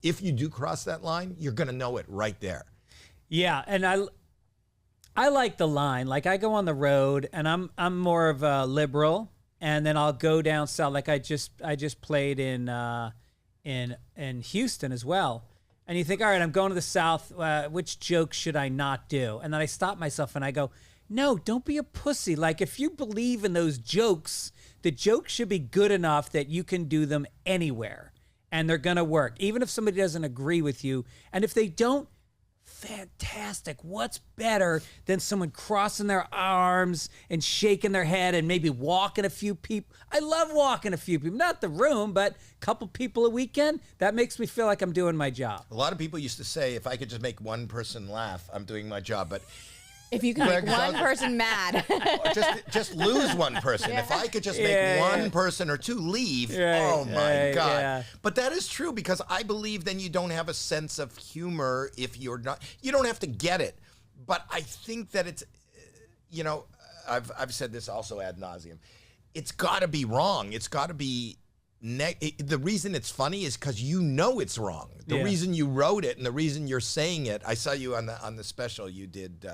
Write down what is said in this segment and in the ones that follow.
If you do cross that line, you're going to know it right there. Yeah, and I like the line. Like I go on the road, and I'm more of a liberal, and then I'll go down south. Like I just played in Houston as well. And you think, all right, I'm going to the South. Which joke should I not do? And then I stop myself and I go, no, don't be a pussy. Like if you believe in those jokes, the jokes should be good enough that you can do them anywhere, and they're gonna work, even if somebody doesn't agree with you. And if they don't, fantastic. What's better than someone crossing their arms and shaking their head and maybe walking a few people? I love walking a few people, not the room, but a couple people a weekend. That makes me feel like I'm doing my job. A lot of people used to say, if I could just make one person laugh, I'm doing my job. But if you can make one person mad. just lose one person. If I could just make one person or two leave, oh my God. Yeah. But that is true, because I believe then you don't have a sense of humor if you're not, you don't have to get it. But I think that it's, you know, I've said this also ad nauseum. It's got to be wrong. It's got to be, the reason it's funny is because you know it's wrong. The reason you wrote it and the reason you're saying it. I saw you on the special you did.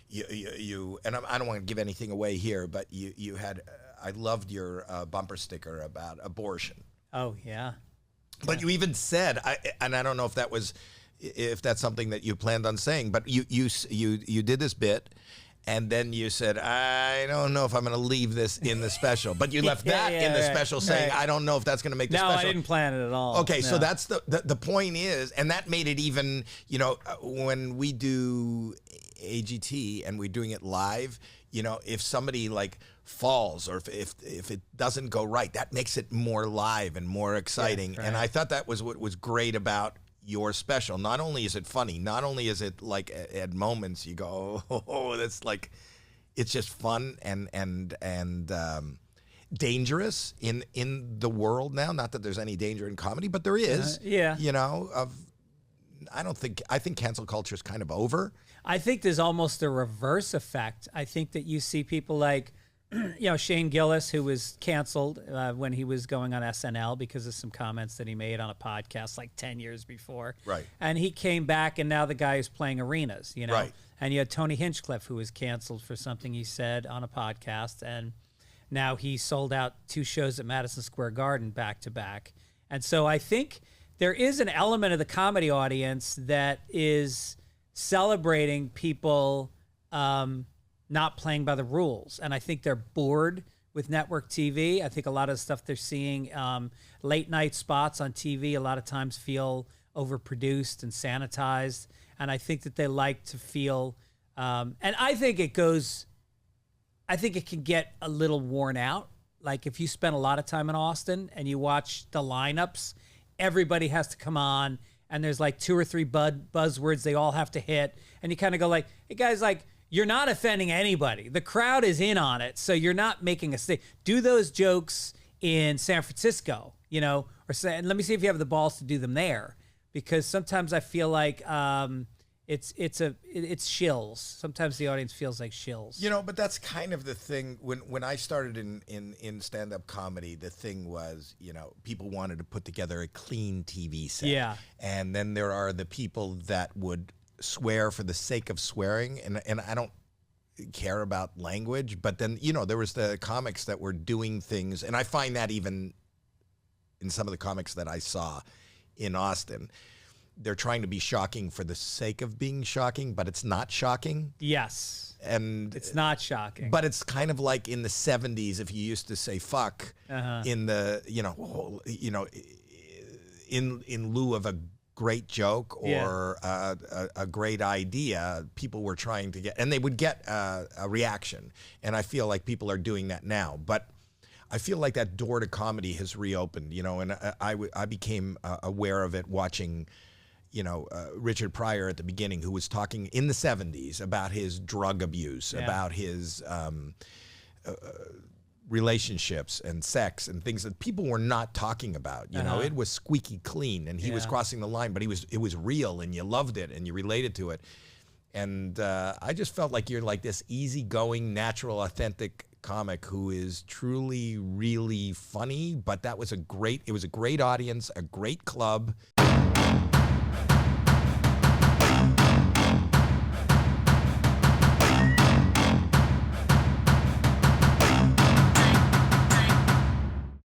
You and I don't want to give anything away here, but you had. I loved your bumper sticker about abortion. Oh yeah. But you even said, and I don't know if that's something that you planned on saying, but you did this bit. And then you said, I don't know if I'm going to leave this in the special. But you left that in the special saying, I don't know if that's going to make the special. No, I didn't plan it at all. Okay, so that's the point is, and that made it even, you know, when we do AGT and we're doing it live, you know, if somebody like falls or if it doesn't go right, that makes it more live and more exciting. Yeah, right. And I thought that was what was great about your special. Not only is it funny, not only is it like at moments you go, oh, that's like, it's just fun and dangerous in the world now. Not that there's any danger in comedy, but there is. You know, I think cancel culture is kind of over. I think there's almost a reverse effect. I think that you see people like, you know, Shane Gillis, who was canceled when he was going on SNL because of some comments that he made on a podcast like 10 years before. Right. And he came back, and now the guy is playing arenas, you know. Right. And you had Tony Hinchcliffe, who was canceled for something he said on a podcast, and now he sold out 2 shows at Madison Square Garden back to back. And so I think there is an element of the comedy audience that is celebrating people not playing by the rules. And I think they're bored with network TV. I think a lot of the stuff they're seeing, late night spots on TV, a lot of times feel overproduced and sanitized. And I think that they like to feel, and I think it can get a little worn out. Like if you spend a lot of time in Austin and you watch the lineups, everybody has to come on and there's like 2 or 3 buzzwords they all have to hit. And you kind of go like, hey guys, like, you're not offending anybody. The crowd is in on it, so you're not making a mistake. Do those jokes in San Francisco, you know, or say, and let me see if you have the balls to do them there, because sometimes I feel like it's shills. Sometimes the audience feels like shills. You know, but that's kind of the thing. When I started in stand-up comedy, the thing was, you know, people wanted to put together a clean TV set. Yeah. And then there are the people that would swear for the sake of swearing, and I don't care about language, but then, you know, there was the comics that were doing things, and I find that even in some of the comics that I saw in Austin, they're trying to be shocking for the sake of being shocking, but it's not shocking. Yes. And it's not shocking. But it's kind of like in the 70s, if you used to say fuck in the, you know, in lieu of a great joke or a great idea, people were trying to get, and they would get a reaction. And I feel like people are doing that now. But I feel like that door to comedy has reopened, you know, and I became aware of it watching, you know, Richard Pryor at the beginning, who was talking in the 70s about his drug abuse, about his relationships and sex and things that people were not talking about. You know, it was squeaky clean, and he was crossing the line, but it was real, and you loved it and you related to it. And I just felt like you're like this easygoing, natural, authentic comic who is truly, really funny. But it was a great audience, a great club.